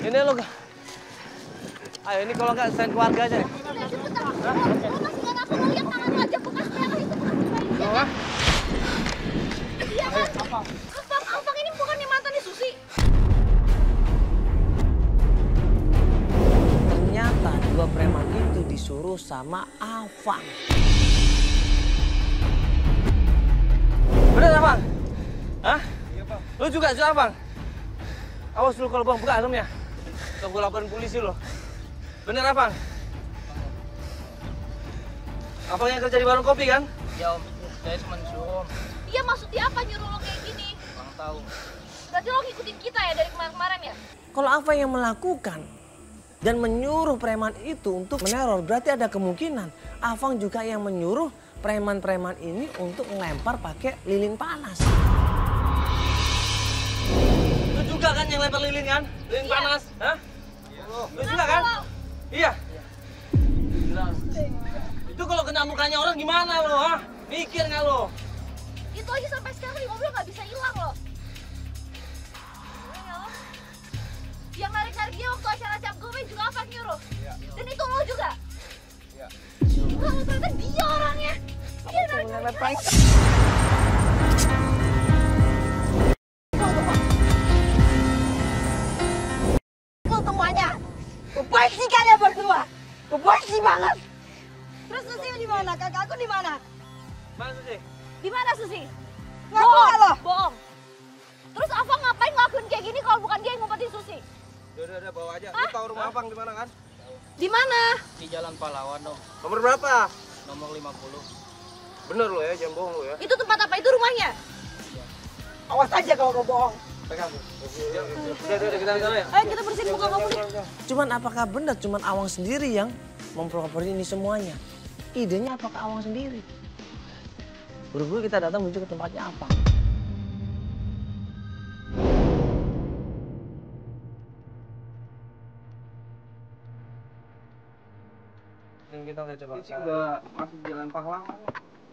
Ini lo. Ayo ini kalau nggak selain keluarga aja. Lo masih nggak ngaku mau lihat tangan lo aja bekas merah itu bukan dia. Apa? Iya kan? Abang ini bukannya mantannya Susi. Ternyata dua preman itu disuruh sama Afang. Bener Abang? Hah? Iya Bang. Lu juga suka Bang? Awas lu kalau Bang buka helmnya. Kalau gue laporin polisi lo. Bener Abang? Abang yang kerja di warung kopi kan? Ya Om, saya cuma disuruh Om. Iya maksudnya apa nyuruh lo kayak gini? Kurang tahu. Berarti lo ngikutin kita ya dari kemarin-kemarin ya? Kalau Afang yang melakukan dan menyuruh preman itu untuk meneror, berarti ada kemungkinan Afang juga yang menyuruh preman-preman ini untuk melempar pakai lilin panas. Lu juga kan yang lempar lilin kan? Lilin Iya. panas? Hah? Lu juga Kenapa kan? lo? Iya. Itu kalau kena mukanya orang gimana lo? Hah? Mikir nggak lo? Itu aja sampai sekarang di mobil nggak bisa hilang loh. Yang narik-narik dia waktu acara cap gue juga apa nyuruh? Iya. Dan itu lo juga? Iya. Wah, ternyata dia orangnya. Dia narik-narik. Kau semuanya. Benci kalian berdua. Benci banget. Terus Susi di mana? Kakakku di mana? Mana sih? Di mana Susi? Ngaku nggak lo? Bohong. Terus Ava ngapain ngelakuin kayak gini kalau bukan dia yang ngumpetin Susi? Udah bawa aja. Lu tahu rumah Abang di mana kan? Di mana? Di Jalan Pahlawan Om, Nomor berapa? nomor 50. Bener lo ya, jangan bohong lo ya. Itu tempat apa? Itu rumahnya? Awas aja kalau kau bohong. Pegang. Udah kita sana ya. Ayo kita bersihin muka kamu nih. Cuman apakah benar cuman Awang sendiri yang memprovokasi ini semuanya? Idenya apakah Awang sendiri? Buru-buru kita datang menuju ke tempatnya Afang. Yang kita udah coba. Ini udah masuk jalan pahlawan.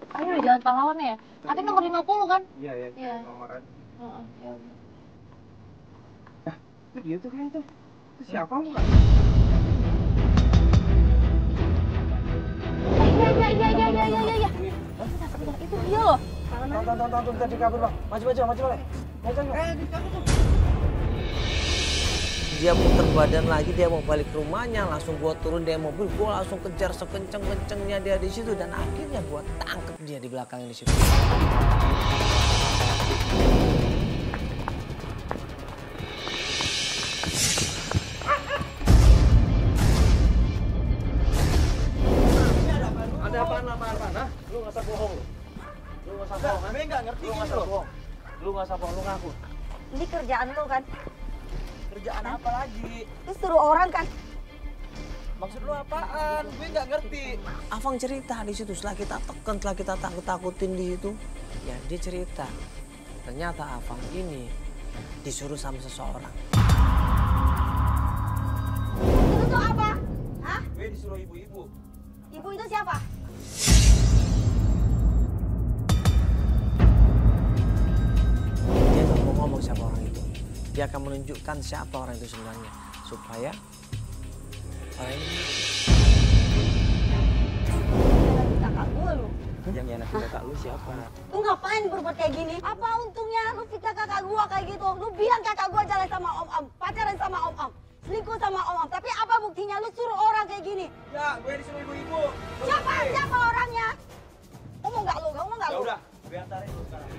Ayo di Jalan Pahlawan ya? Tapi nomor 50 kan? Iya ya. Iya. Nomor aja. Ya. Itu dia tuh kayaknya tuh. Itu siapa bukan? Iya. Itu dia loh. Tonton, tadi kabur Bang. Maju. Maju. Dia puter badan lagi, dia mau balik ke rumahnya, langsung gua turun dari mobil, gua langsung kejar sekenceng-kencengnya dia di situ dan akhirnya gua tangkep dia di belakang di situ. Ada apaan? Hah? Lu nggak usah bohong lu. Lu nggak usah bohong. Gue nggak ngerti gitu loh. Lu nggak usah bohong, lu ngaku. Ini kerjaan lo kan? Kerjaan apa lagi? Terus suruh orang kan? Maksud lu apaan? Gue nggak ngerti. Afang cerita di situ setelah kita tekan, setelah kita takut-takutin di situ, ya dia cerita. Ternyata Afang ini disuruh sama seseorang. Itu tuh apa? Hah? Gue disuruh ibu-ibu. Ibu itu siapa? Dia nggak mau ngomong siapa orang itu. Dia akan menunjukkan siapa orang itu sebenarnya. Supaya orang ini... Kakak gue lu. Yang enak kakak lu siapa? Lu ngapain berbuat kayak gini? Apa untungnya lu fitnah kakak gua kayak gitu? Lu bilang kakak gua jalan sama om-om, pacaran sama om-om, selingkuh sama om-om. Tapi apa buktinya lu suruh orang kayak gini? Ya, gue disuruh ibu-ibu. Siapa orangnya? Ngomong nggak lu? Ya udah, biar tarik lu sekarang.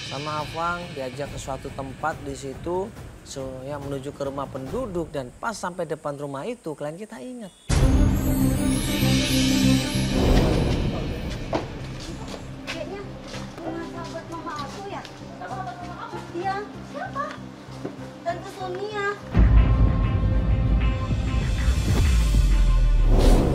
Sama Afang diajak ke suatu tempat di situ, ya menuju ke rumah penduduk dan pas sampai depan rumah itu kalian kita ingat. Kayaknya rumah sahabat mama aku ya? Sahabat mama aku? Iya. Siapa? Tante Sonia.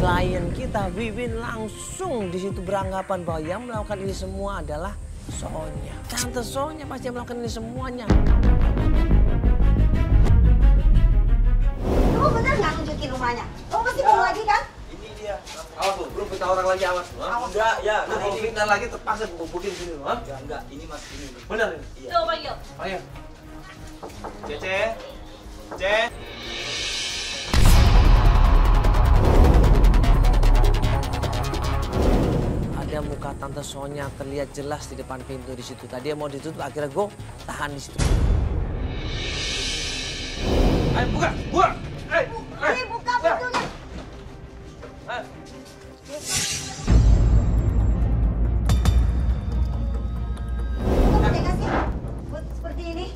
Klien kita Wiwin langsung di situ beranggapan bahwa yang melakukan ini semua adalah Sonia. Tante Sonia pasti yang melakukan ini semuanya. Kamu bener nggak nunjukin rumahnya? Kamu pasti bohong lagi kan? Ini dia. Awas lu, belum fitnah orang lagi awas. Enggak, ya. Nah, kalau fitnah lagi terpaksa bubukin sini lu. Enggak, ini mas ini. Benar ini? Coba panggil. Ayo. Cece. Cek. Ada muka Tante Sonya terlihat jelas di depan pintu di situ. Tadi mau ditutup, akhirnya gue tahan di situ. Ayo buka, buka. Ini buka pintunya. Kamu mau kasih buat seperti ini?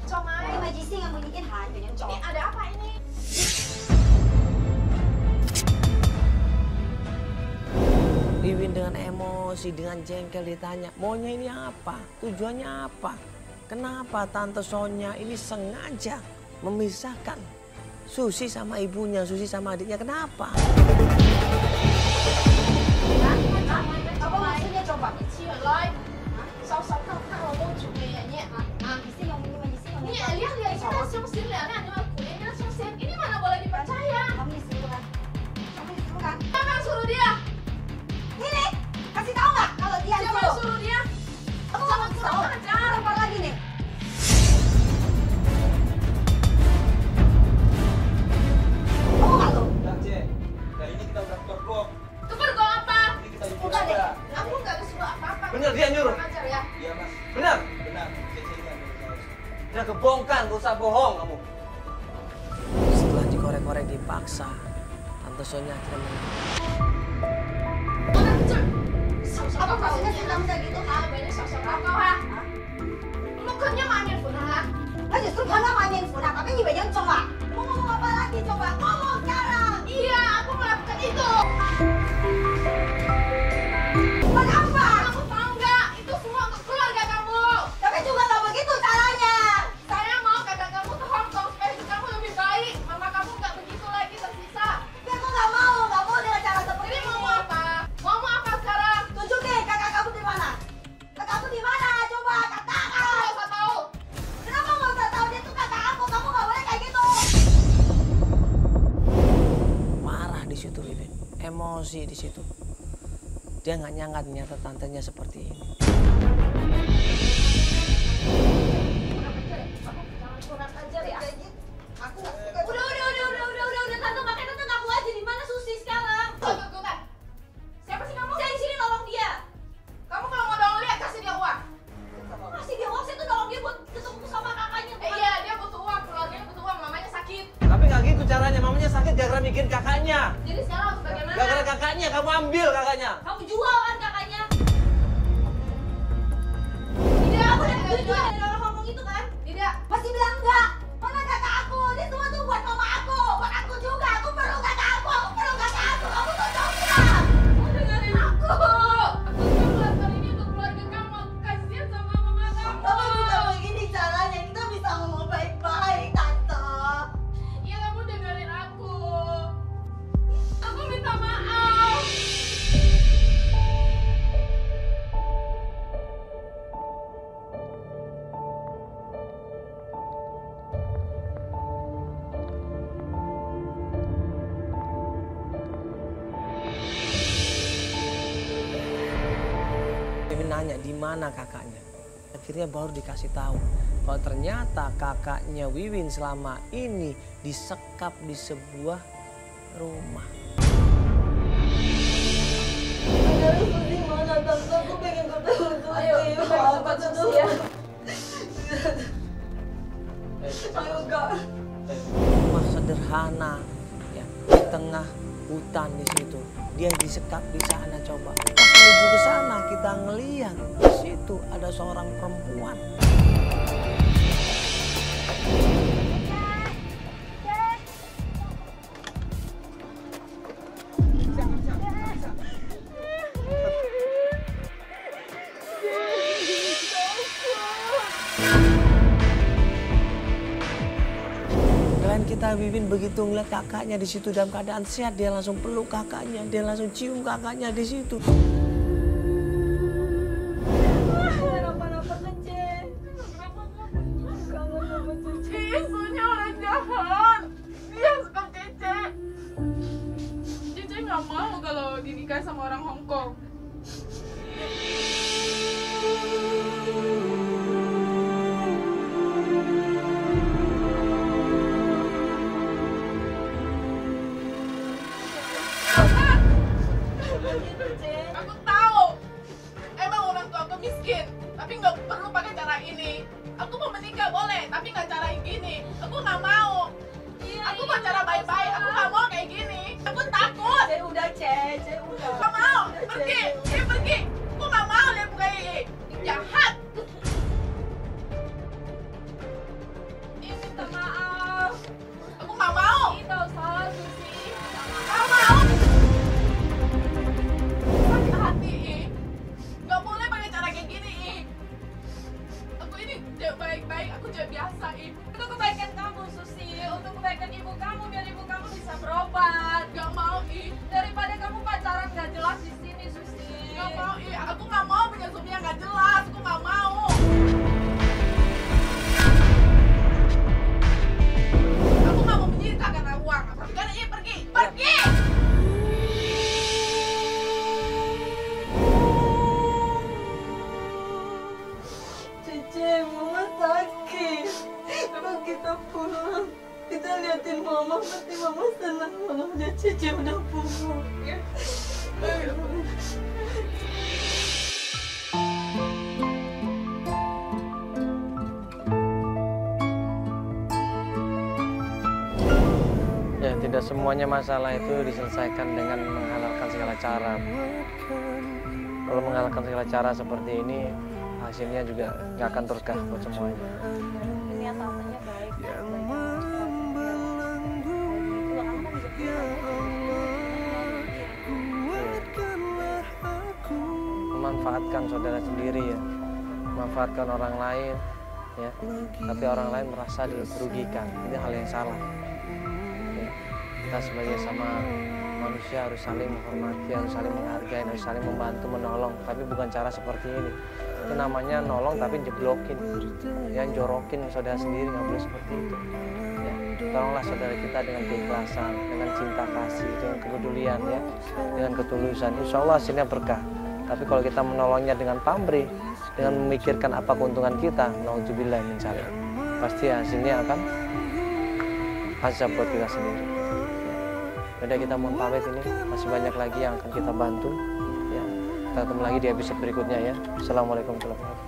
Comai. Ini majisi nggak mau bikin hanya cowok. Ini ada apa ini? Wiwin dengan emosi, dengan jengkel ditanya, maunya ini apa? Tujuannya apa? Kenapa Tante Sonya ini sengaja memisahkan Susi sama ibunya, Susi sama adiknya? Kenapa? Apa maksudnya coba? Sao sao không khác là môn chủ đề nhẹ mà. Majisi yang ini majisi yang Ini lihat kita sungsin lihat nih animal kuenya sungsin. Ini mana boleh dipercaya? Kamu disuruh kan? Kamu disuruh kan? Siapa yang suruh dia? Ini kasih tahu nggak kalau dia Siapa yang suruh dia? Kamu nggak tahu? Apa lagi nih? Kamu nggak tahu? Udah, Cek. Kali ini kita udah pergok. Kepergok apa? Ini kita Udah deh. Aku nggak disuruh apa-apa. Bener, dia nyuruh. Kurang ajar ya. Iya, Mas. Benar. Benar. Cecenya udah kebongkar, gak usah bohong kamu. Setelah dikorek-korek dipaksa, Tante Sonya akhirnya menang. Orang kecil. Apa maksudnya sih kamu kayak gitu? Ah, banyak sosok apa ha? Mukanya mamin pun ha? Nah justru karena mainin sudah, tapi ini banyak coba. Mau ngomong apa lagi coba? Ngomong sekarang. Iya, aku melakukan itu. Buat apa? Kamu tahu nggak? Itu semua untuk keluarga kamu. Tapi juga nggak begitu caranya. Saya mau kakak kamu ke Hong Kong supaya hidup kamu lebih baik. Mama kamu nggak begitu lagi tersisa. Tapi aku nggak mau dengan cara seperti Jadi ini. mau apa? Mau apa sekarang? Tunjukin kakak kamu di mana? Kakak kamu di mana? Coba katakan. Nggak usah tahu. Kenapa nggak usah tahu dia tuh kakak aku? Kamu nggak boleh kayak gitu. Marah di situ Wiwin, emosi di situ. Dia nggak nyangka ternyata tantenya seperti ini. Kurang ajar ya. Aku nggak suka. Udah. Tante makanya tante ngaku aja di mana Susi sekarang. Tunggu. Siapa sih kamu? Saya di sini nolong dia. Kamu kalau mau nolong dia kasih dia uang. Masih dia uang saya tuh nolong dia buat ketemu sama kakaknya. Iya, dia butuh uang. Keluarganya butuh uang. Mamanya sakit. Tapi nggak gitu caranya, mamanya sakit gara-gara mikirin kakaknya. Jadi sekarang harus bagaimana? Gara-gara kakaknya, kamu ambil kakaknya. Kamu jual kan kakaknya? Tidak, Aku udah tidak, setuju tidak. dari orang ngomong itu kan? Tidak. Masih bilang enggak. Mana kakak aku? Ini semua tuh buat mama aku. Buat aku juga. Aku perlu kakak aku. Kamu tuh coba. Kamu dengerin aku. Aku cuma melakukan ini untuk keluarga kamu. Aku kasihan sama mama kamu. Kamu bisa begini caranya. Kita bisa ngomong baik-baik, Tante. Iya, kamu dengerin aku. Aku minta maaf. Wiwin nanya di mana kakaknya. Akhirnya baru dikasih tahu kalau ternyata kakaknya Wiwin selama ini disekap di sebuah rumah. Aduh, Susi mana Tante? Aku pengen ketemu Susi. Ayo, kita ke tempat Susi ya. Ayo, Kak. Rumah sederhana ya di tengah hutan di situ. Dia disekap di sana coba. Pas menuju ke sana kita ngeliat di situ ada seorang perempuan. Kalian kita Wiwin begitu ngeliat kakaknya di situ dalam keadaan sehat, dia langsung peluk kakaknya, dia langsung cium kakaknya di situ. Kenapa kecil? Kamu sama Susi. Isunya orang jahat. Dia sekap Cece. Cece nggak mau kalau dinikah sama orang Hong Kong. liatin mama, pasti mama senang kalau udah Cici udah pulang ya. Ya, tidak semuanya masalah itu diselesaikan dengan menghalalkan segala cara. Kalau menghalalkan segala cara seperti ini, hasilnya juga nggak akan berkah buat semuanya. Ini yang tantenya baik. Memanfaatkan saudara sendiri ya, memanfaatkan orang lain ya, tapi orang lain merasa dirugikan, ini hal yang salah ya. Kita sebagai sama manusia harus saling menghormati, harus saling menghargai, harus saling membantu, menolong, tapi bukan cara seperti ini. Itu namanya nolong tapi jeblokin ya, jorokin saudara sendiri, nggak boleh seperti itu ya. Tolonglah saudara kita dengan keikhlasan, dengan cinta kasih, dengan kepedulian ya, dengan ketulusan, insya Allah hasilnya berkah. Tapi kalau kita menolongnya dengan pamrih, dengan memikirkan apa keuntungan kita, naudzubillah min dzalik, pasti hasilnya akan azab buat kita sendiri. Udah, kita mohon pamit, ini masih banyak lagi yang akan kita bantu. Ya, kita ketemu lagi di episode berikutnya ya. Assalamualaikum warahmatullahi wabarakatuh.